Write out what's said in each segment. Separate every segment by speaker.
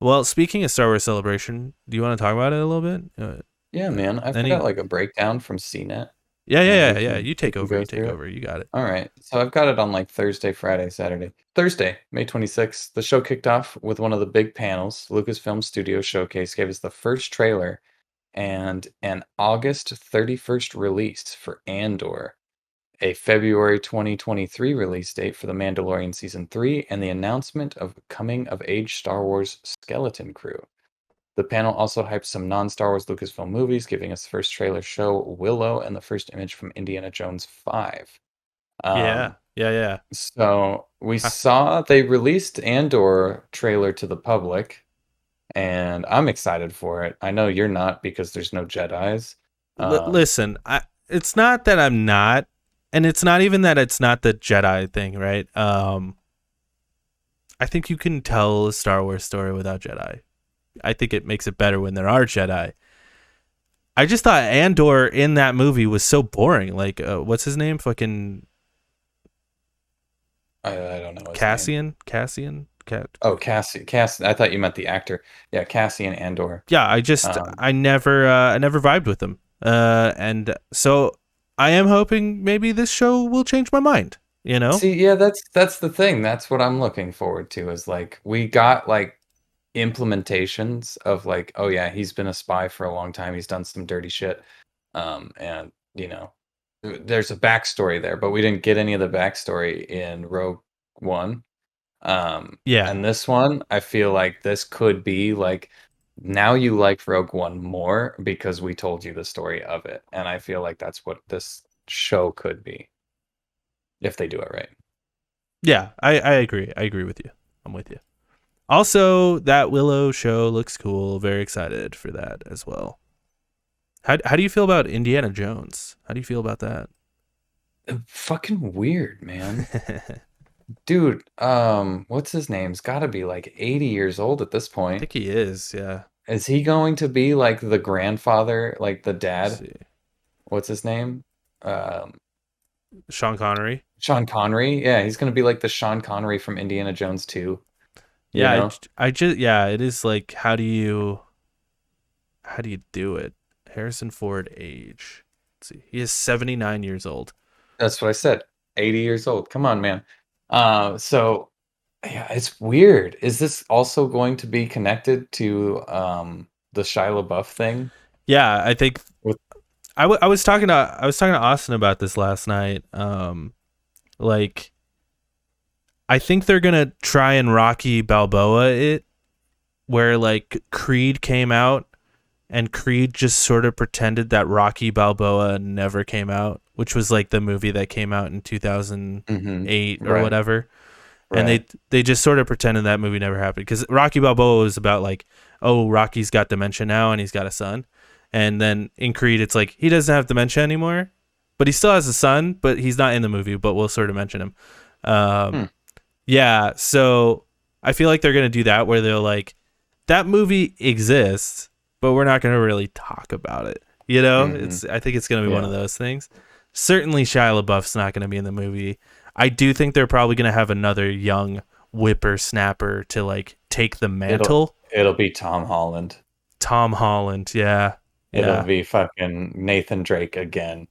Speaker 1: Well, speaking of Star Wars Celebration, do you want to talk about it a little bit?
Speaker 2: Yeah, man. I've got
Speaker 1: Any?
Speaker 2: like a breakdown from CNET.
Speaker 1: Yeah,
Speaker 2: We
Speaker 1: yeah, yeah, yeah.
Speaker 2: can
Speaker 1: You
Speaker 2: we
Speaker 1: take
Speaker 2: can
Speaker 1: over.
Speaker 2: go
Speaker 1: You take
Speaker 2: through it.
Speaker 1: over. You got it.
Speaker 2: All right. So I've got it on like Thursday, Friday, Saturday. Thursday, May 26th, the show kicked off with one of the big panels. Lucasfilm Studio Showcase gave us the first trailer and an August 31st release for Andor, a February 2023 release date for The Mandalorian Season 3, and the announcement of coming of age Star Wars Skeleton Crew. The panel also hyped some non-Star Wars Lucasfilm movies, giving us the first trailer show Willow and the first image from Indiana Jones 5.
Speaker 1: Yeah,
Speaker 2: Um,
Speaker 1: yeah, yeah.
Speaker 2: so we
Speaker 1: I,
Speaker 2: saw they released Andor trailer to the public, and I'm excited for it. I know you're not because there's no Jedis. Um,
Speaker 1: listen, it's not that I'm not, and it's not even that it's not the Jedi thing, right? I think you can tell a Star Wars story without Jedi. I think it makes it better when there are Jedi. I just thought Andor in that movie was so boring. Like, what's his name? Fucking
Speaker 2: I don't know his name.
Speaker 1: Cassian.
Speaker 2: Oh, Cassie. Cassie. I thought you meant the actor. Yeah, Cassian Andor.
Speaker 1: Yeah,
Speaker 2: Um,
Speaker 1: I never vibed with him. And so I am hoping maybe this show will change my mind. You know?
Speaker 2: See, yeah, that's the thing. That's what I'm looking forward to is like we got like implementations of like, oh yeah, he's been a spy for a long time. He's done some dirty shit. And there's a backstory there, but we didn't get any of the backstory in Rogue One.
Speaker 1: Yeah,
Speaker 2: And this one, I feel like this could be like now you like Rogue One more because we told you the story of it. And I feel like that's what this show could be if they do it right.
Speaker 1: yeah. I agree. I agree with you. I'm with you. Also, that Willow show looks cool. Very excited for that as well. How do you feel about Indiana Jones? How do you feel about that?
Speaker 2: Fucking weird, man.
Speaker 1: I
Speaker 2: Dude, what's his name? He's got to be like 80 years old at this point.
Speaker 1: think he is. Yeah.
Speaker 2: Is he going to be like the grandfather, like the
Speaker 1: Let's
Speaker 2: dad?
Speaker 1: see.
Speaker 2: What's his name? Um,
Speaker 1: Sean Connery.
Speaker 2: Sean Connery. Yeah, he's going to be like the Sean Connery from Indiana Jones 2, you
Speaker 1: Yeah,
Speaker 2: know?
Speaker 1: I just yeah, it is like how do you do it? Harrison Ford age. Let's see. He is 79 years old.
Speaker 2: That's what I said. 80 years old. Come on, man. So yeah, it's weird. Is this also going to be connected to the Shia LaBeouf thing
Speaker 1: Yeah, I think
Speaker 2: with
Speaker 1: I was talking to Austin about this last night. Like I think they're going to try and Rocky Balboa it where like Creed came out and Creed just sort of pretended that Rocky Balboa never came out, which was like the movie that came out in
Speaker 2: Mhm.
Speaker 1: 2008 or
Speaker 2: Right,
Speaker 1: whatever. And
Speaker 2: right.
Speaker 1: they just sort of pretended that movie never happened because Rocky Balboa was about like, oh, Rocky's got dementia now and he's got a son, and then in Creed it's like he doesn't have dementia anymore, but he still has a son, but he's not in the movie, but we'll sort of mention him.
Speaker 2: Hmm.
Speaker 1: Yeah, so I feel like they're gonna do that where they're like, that movie exists, but we're not gonna really talk about it. You know,
Speaker 2: Mhm.
Speaker 1: it's I think it's gonna be one of
Speaker 2: Yeah.
Speaker 1: those things. Certainly, Shia LaBeouf's not gonna be in the movie. I do think they're probably gonna have another young whippersnapper to like take the
Speaker 2: It'll
Speaker 1: mantle.
Speaker 2: it'll be Tom Holland.
Speaker 1: Tom Holland, yeah,
Speaker 2: It'll
Speaker 1: yeah.
Speaker 2: be fucking Nathan Drake again.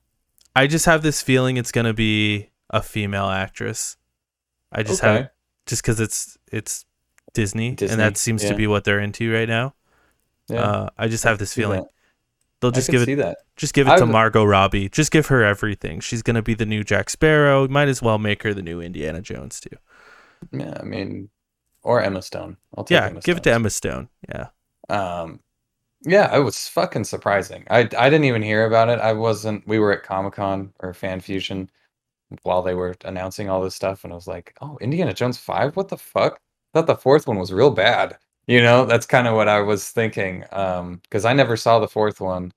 Speaker 1: I just have this feeling it's gonna be a female actress. I just have
Speaker 2: Okay.
Speaker 1: just because it's Disney and that
Speaker 2: Disney.
Speaker 1: seems to
Speaker 2: Yeah.
Speaker 1: be what they're into right now.
Speaker 2: Yeah.
Speaker 1: I just
Speaker 2: I
Speaker 1: have
Speaker 2: could
Speaker 1: this
Speaker 2: see
Speaker 1: feeling
Speaker 2: that.
Speaker 1: they'll
Speaker 2: I could see that.
Speaker 1: just give it
Speaker 2: I
Speaker 1: to
Speaker 2: w-
Speaker 1: Margot Robbie. Just give her everything. She's gonna be the new Jack Sparrow. Might as well make her the new Indiana Jones too.
Speaker 2: yeah, I mean, or Emma Stone. I'll take
Speaker 1: Yeah,
Speaker 2: Emma
Speaker 1: give it to
Speaker 2: Stone too.
Speaker 1: Emma Stone. Yeah.
Speaker 2: Um, yeah, it was fucking surprising. I didn't even hear about it. I wasn't. We were at Comic Con or Fan Fusion while they were announcing all this stuff, and I was like, "Oh, Indiana Jones 5? What the fuck?" I thought the fourth one was real bad. That's kind of what I was thinking. Because I never saw the fourth one.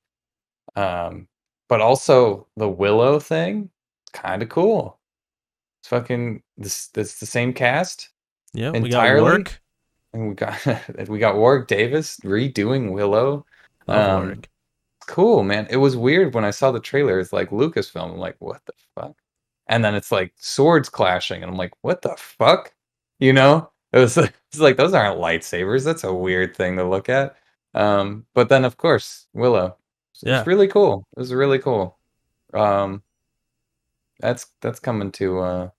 Speaker 2: But also the Willow thing, kind of cool. It's fucking this the same cast
Speaker 1: Yeah, we got
Speaker 2: entirely,
Speaker 1: Warwick.
Speaker 2: and we got we got Warwick Davis redoing Willow.
Speaker 1: Love
Speaker 2: Um,
Speaker 1: Warwick.
Speaker 2: cool, man. It was weird when I saw the trailer. It's like Lucasfilm. I'm like, what the fuck? And then it's like swords clashing, and I'm like, what the fuck? You know? It was it's like those aren't lightsabers. That's a weird thing to look at. But then of course Willow. It was
Speaker 1: Yeah.
Speaker 2: really cool. It was really cool. Um, that's coming to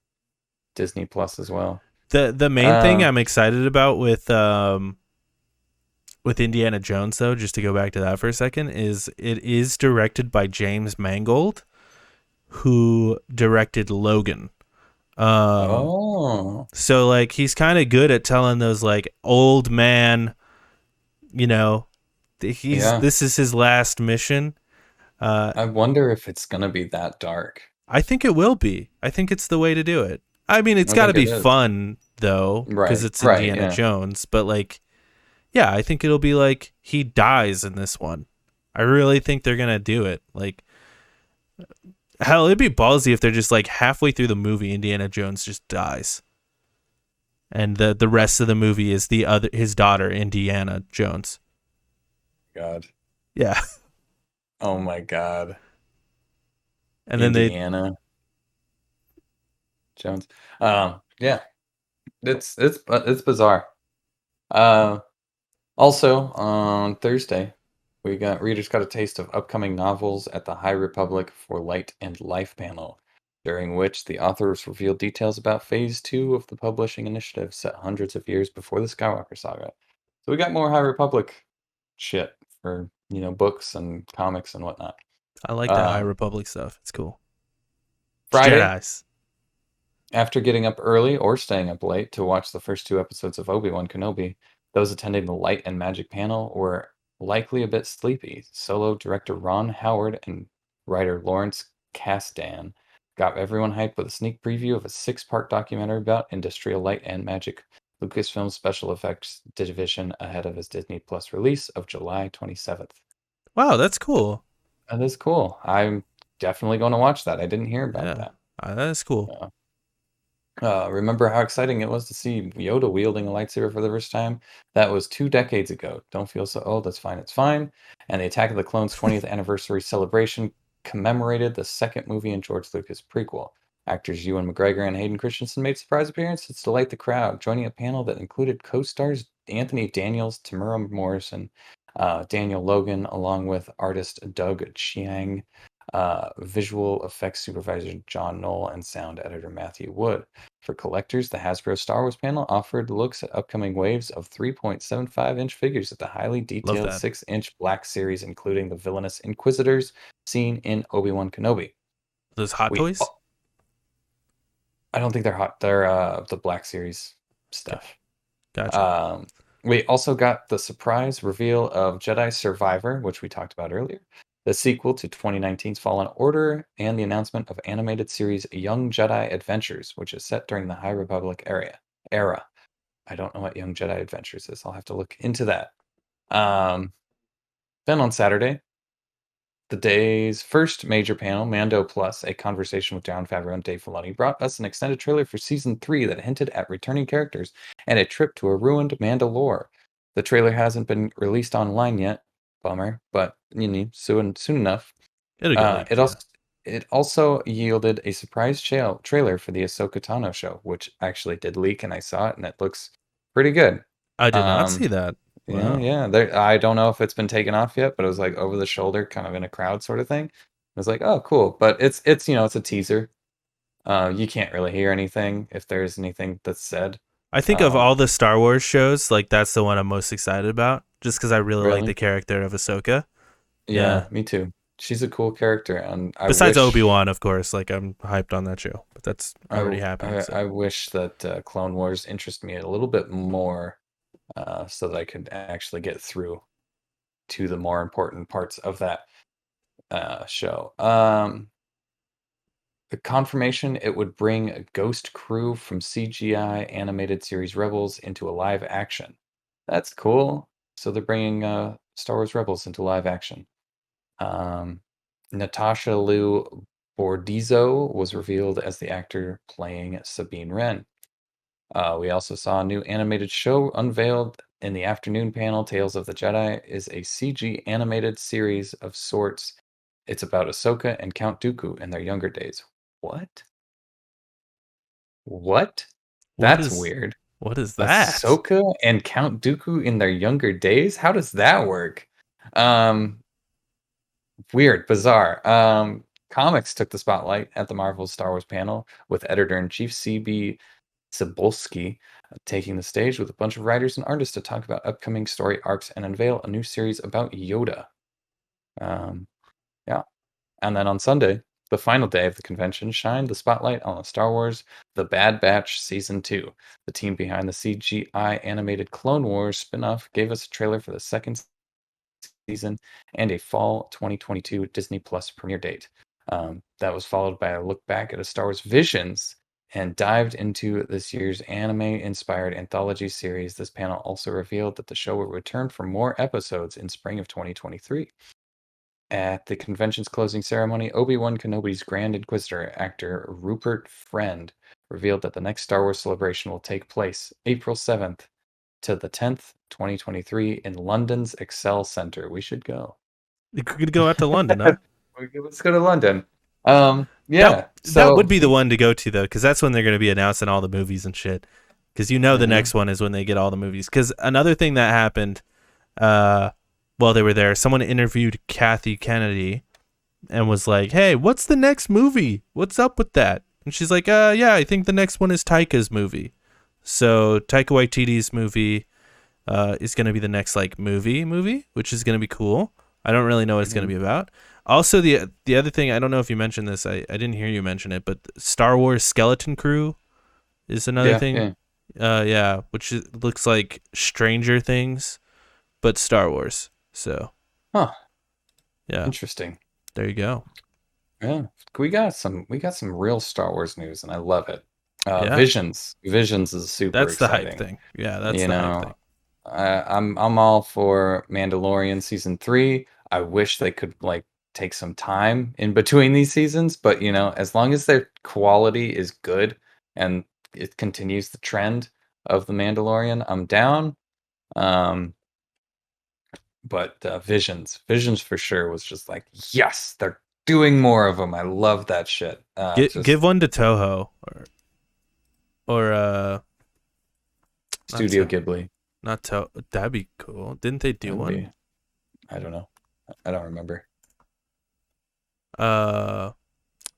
Speaker 2: Disney Plus as well.
Speaker 1: The main thing
Speaker 2: Uh,
Speaker 1: I'm excited about with Indiana Jones, though, just to go back to that for a second, is it is directed by James Mangold, who directed Logan. Um,
Speaker 2: oh,
Speaker 1: so like he's kind of good at telling those like old man, you know,
Speaker 2: yeah.
Speaker 1: this is his last mission. Uh,
Speaker 2: I wonder if it's gonna be that dark.
Speaker 1: I think it will be. I think it's the way to do it. I mean, it's
Speaker 2: I
Speaker 1: got to
Speaker 2: think
Speaker 1: be
Speaker 2: it is.
Speaker 1: fun though, because
Speaker 2: Right,
Speaker 1: it's
Speaker 2: right,
Speaker 1: Indiana
Speaker 2: yeah.
Speaker 1: Jones. But like, yeah, I think it'll be like he dies in this one. I really think they're gonna do it. Like, hell, it'd be ballsy if they're just like halfway through the movie, Indiana Jones just dies, and the rest of the movie is the other his daughter, Indiana Jones.
Speaker 2: God.
Speaker 1: Yeah,
Speaker 2: Oh my God.
Speaker 1: and then they.
Speaker 2: Indiana Jones. Yeah. It's bizarre. Uh, Also on Thursday, we got readers got a taste of upcoming novels at the High Republic for Light and Life panel, during which the authors revealed details about Phase 2 of the publishing initiative set hundreds of years before the Skywalker saga. So we got more High Republic shit for, books and comics and whatnot.
Speaker 1: I like that High
Speaker 2: Um,
Speaker 1: Republic stuff. It's cool. It's
Speaker 2: Friday,
Speaker 1: Jedi's.
Speaker 2: after getting up early or staying up late to watch the first two episodes of Obi-Wan Kenobi, those attending the Light and Magic panel were likely a bit sleepy. Solo director Ron Howard and writer Lawrence Kasdan got everyone hyped with a sneak preview of a six-part documentary about industrial light and magic, Lucasfilm's special effects division, ahead of his Disney Plus release of July 27th.
Speaker 1: Wow, that's cool.
Speaker 2: That is cool. I'm definitely going to watch that. I didn't hear about
Speaker 1: Yeah,
Speaker 2: that.
Speaker 1: that is cool.
Speaker 2: Uh, remember how exciting it was to see Yoda wielding a lightsaber for the first time? That was 2 decades ago. Don't feel so old. That's fine. It's fine. And the Attack of the Clones 20th anniversary celebration commemorated the second movie in George Lucas' prequel. Actors Ewan McGregor and Hayden Christensen made surprise appearances to delight the crowd, joining a panel that included co-stars Anthony Daniels, Tamura Morrison, Daniel Logan, along with artist Doug Chiang, visual effects supervisor John Knoll, and sound editor Matthew Wood. For collectors, the Hasbro Star Wars panel offered looks at upcoming waves of 3.75-inch figures at the highly
Speaker 1: Love
Speaker 2: detailed
Speaker 1: that.
Speaker 2: 6-inch Black Series, including the villainous Inquisitors seen in Obi-Wan Kenobi.
Speaker 1: Those Hot
Speaker 2: We,
Speaker 1: Toys.
Speaker 2: I don't think they're hot. They're the Black Series
Speaker 1: Okay,
Speaker 2: stuff.
Speaker 1: gotcha.
Speaker 2: Um, we also got the surprise reveal of Jedi Survivor, which we talked about earlier, the sequel to 2019's Fallen Order, and the announcement of animated series Young Jedi Adventures, which is set during the High Republic era. I don't know what Young Jedi Adventures is. I'll have to look into that. Um, then on Saturday, the day's first major panel, Mando Plus, a conversation with Jon Favreau and Dave Filoni, brought us an extended trailer for season 3 that hinted at returning characters and a trip to a ruined Mandalore. The trailer hasn't been released online yet, bummer, but soon enough.
Speaker 1: It'll get
Speaker 2: Uh,
Speaker 1: leaked.
Speaker 2: it
Speaker 1: Yeah.
Speaker 2: also it also yielded a surprise trailer for the Ahsoka Tano show, which actually did leak, and I saw it, and it looks pretty good.
Speaker 1: I did not
Speaker 2: Um,
Speaker 1: see that.
Speaker 2: yeah,
Speaker 1: Wow.
Speaker 2: yeah. There, I don't know if it's been taken off yet, but it was like over the shoulder, kind of in a crowd sort of thing. I was like, oh, cool. But it's it's a teaser. You can't really hear anything if there's anything that's said.
Speaker 1: I think of
Speaker 2: Um,
Speaker 1: all the Star Wars shows, like that's the one I'm most excited about, just because I really like the
Speaker 2: really?
Speaker 1: character of Ahsoka. Yeah.
Speaker 2: Yeah, me too. She's a cool character, and I
Speaker 1: Besides Obi
Speaker 2: wish
Speaker 1: Wan, of course, like I'm hyped on that show, but that's already happened.
Speaker 2: I
Speaker 1: So
Speaker 2: wish that Clone Wars interested me a little bit more, so that I could actually get through to the more important parts of that show. The confirmation it would bring a ghost crew from CGI animated series Rebels into a live action. That's cool. So they're bringing Star Wars Rebels into live action. Um, Natasha Liu Bordizzo was revealed as the actor playing Sabine Wren. We also saw a new animated show unveiled in the afternoon panel. Tales of the Jedi is a CG animated series of sorts. It's about Ahsoka and Count Dooku in their younger days. What? What?
Speaker 1: what
Speaker 2: That's
Speaker 1: is
Speaker 2: weird.
Speaker 1: What is that?
Speaker 2: Ahsoka and Count Dooku in their younger days? How does that work? Um, Weird, bizarre. Comics took the spotlight at the Marvel Star Wars panel with editor-in-chief CB Cebulski taking the stage with a bunch of writers and artists to talk about upcoming story arcs and unveil a new series about Yoda. Um, yeah. And then on Sunday, the final day of the convention, shined the spotlight on the Star Wars The Bad Batch Season 2. The team behind the CGI animated Clone Wars spin-off gave us a trailer for the second season and a fall 2022 Disney Plus premiere date. That was followed by a look back at a Star Wars Visions and dived into this year's anime-inspired anthology series. This panel also revealed that the show will return for more episodes in spring of 2023. At the convention's closing ceremony, Obi-Wan Kenobi's Grand Inquisitor, actor Rupert Friend, revealed that the next Star Wars celebration will take place April 7th to the 10th, 2023, in London's Excel Centre. We should go.
Speaker 1: You could go out to London, huh?
Speaker 2: Let's go to London.
Speaker 1: That
Speaker 2: Yeah.
Speaker 1: that would
Speaker 2: So
Speaker 1: be the one to go to though, because that's when they're going to be announcing all the movies and shit. Because you know the
Speaker 2: mhm,
Speaker 1: next one is when they get all the movies. Because another thing that happened, uh, while they were there, someone interviewed Kathy Kennedy and was like, "Hey, what's the next movie? What's up with that?" And she's like, yeah, I think the next one is Taika's movie. So Taika Waititi's movie is going to be the next like movie, which is going to be cool. I don't really know what it's going to
Speaker 2: mhm.
Speaker 1: be about. Also, the other thing, I don't know if you mentioned this. I didn't hear you mention it, but Star Wars Skeleton Crew is another
Speaker 2: Yeah,
Speaker 1: thing.
Speaker 2: yeah.
Speaker 1: Yeah, which looks like Stranger Things, but Star Wars. So
Speaker 2: Huh.
Speaker 1: yeah,
Speaker 2: Interesting.
Speaker 1: there you go.
Speaker 2: Yeah. We got some real Star Wars news and I love it.
Speaker 1: Yeah,
Speaker 2: Visions. Visions is super
Speaker 1: that's the hype
Speaker 2: exciting.
Speaker 1: thing. Yeah, that's
Speaker 2: You
Speaker 1: the hype thing.
Speaker 2: know, I'm all for Mandalorian season 3. I wish they could like take some time in between these seasons, but as long as their quality is good and it continues the trend of the Mandalorian, I'm down. Um, but Visions for sure was just like, yes, they're doing more of them. I love that shit.
Speaker 1: Give
Speaker 2: Just
Speaker 1: one to Toho or not
Speaker 2: Studio
Speaker 1: to
Speaker 2: Ghibli.
Speaker 1: not to that'd be cool. Didn't they do
Speaker 2: That'd
Speaker 1: one?
Speaker 2: be, I don't know. I don't remember.
Speaker 1: Uh,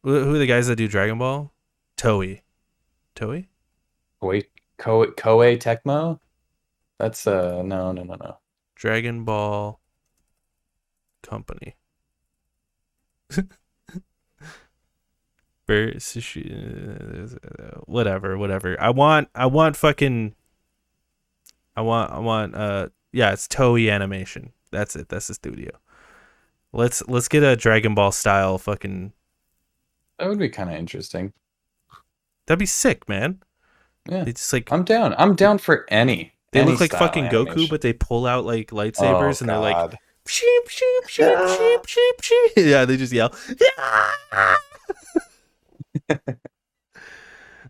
Speaker 1: who are the guys that do Dragon Ball? Toei,
Speaker 2: Wait, Koei Tecmo? That's no, no, no, no.
Speaker 1: Dragon Ball Company. Whatever. I want yeah, it's Toei Animation. That's it. That's the studio. Let's get a Dragon Ball style fucking.
Speaker 2: That would be kind of interesting.
Speaker 1: That'd be sick, man.
Speaker 2: Yeah,
Speaker 1: They just like
Speaker 2: I'm down. I'm down for
Speaker 1: they
Speaker 2: any
Speaker 1: look like
Speaker 2: style
Speaker 1: fucking Goku,
Speaker 2: animation.
Speaker 1: but they pull out like
Speaker 2: Oh
Speaker 1: lightsabers and they're like
Speaker 2: God.
Speaker 1: sheep sheep sheep sheep sheep sheep. Yeah, they just yell.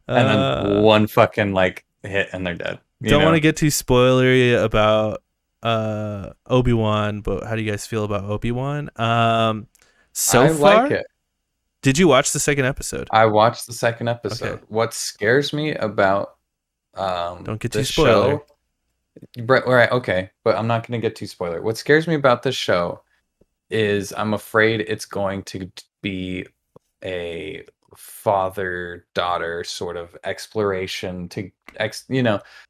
Speaker 2: And then
Speaker 1: Uh,
Speaker 2: one fucking like hit and they're dead. You
Speaker 1: don't want to
Speaker 2: know?
Speaker 1: get too spoilery about Obi-Wan, but how do you guys feel about Obi-Wan? So
Speaker 2: I like
Speaker 1: far,
Speaker 2: it.
Speaker 1: did you watch the second episode?
Speaker 2: I watched the second
Speaker 1: Okay,
Speaker 2: episode. What scares me about
Speaker 1: don't get too
Speaker 2: this
Speaker 1: spoiler.
Speaker 2: show, right, okay, but I'm not going to get too spoiler. What scares me about this show is I'm afraid it's going to be a father-daughter sort of exploration to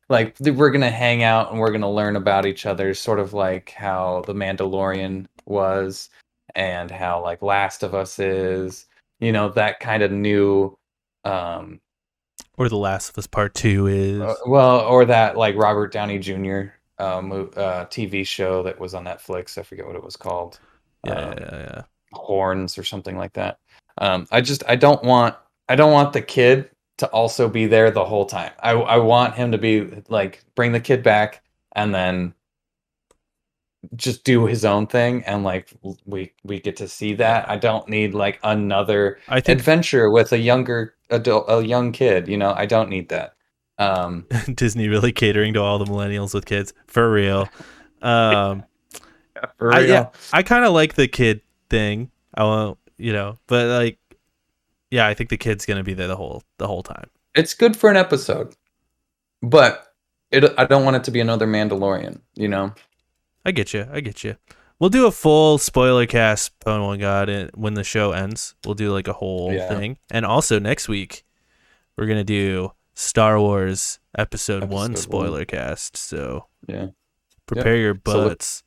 Speaker 2: like we're gonna hang out and we're gonna learn about each other, sort of like how The Mandalorian was and how like Last of Us is, that kind of new um
Speaker 1: Or The Last of Us Part Two is.
Speaker 2: well, or that like Robert Downey Jr. TV show that was on Netflix. I forget what it was called.
Speaker 1: Yeah, yeah,
Speaker 2: Um,
Speaker 1: yeah, yeah.
Speaker 2: Horns or something like that. I don't want the kid to also be there the whole time. I want him to be like bring the kid back and then just do his own thing and like we get to see that.
Speaker 1: Yeah.
Speaker 2: I don't need like another
Speaker 1: I think
Speaker 2: adventure with a younger adult, a young kid, I don't need that. Um
Speaker 1: Disney really catering to all the millennials with kids for real. Um,
Speaker 2: for
Speaker 1: I yeah,
Speaker 2: real.
Speaker 1: I kind of like the kid thing. I won't, but like, yeah, I think the kid's gonna be there the whole time.
Speaker 2: It's good for an episode, but I don't want it to be another Mandalorian, you know?
Speaker 1: I get you. I get you. We'll do a full spoiler cast, Pokemon God, when the show ends. We'll do like a whole
Speaker 2: Yeah.
Speaker 1: thing. And also next week, we're going to do Star Wars Episode 1
Speaker 2: Episode 1.
Speaker 1: spoiler cast. So
Speaker 2: Yeah.
Speaker 1: prepare
Speaker 2: Yep.
Speaker 1: your
Speaker 2: So
Speaker 1: butts.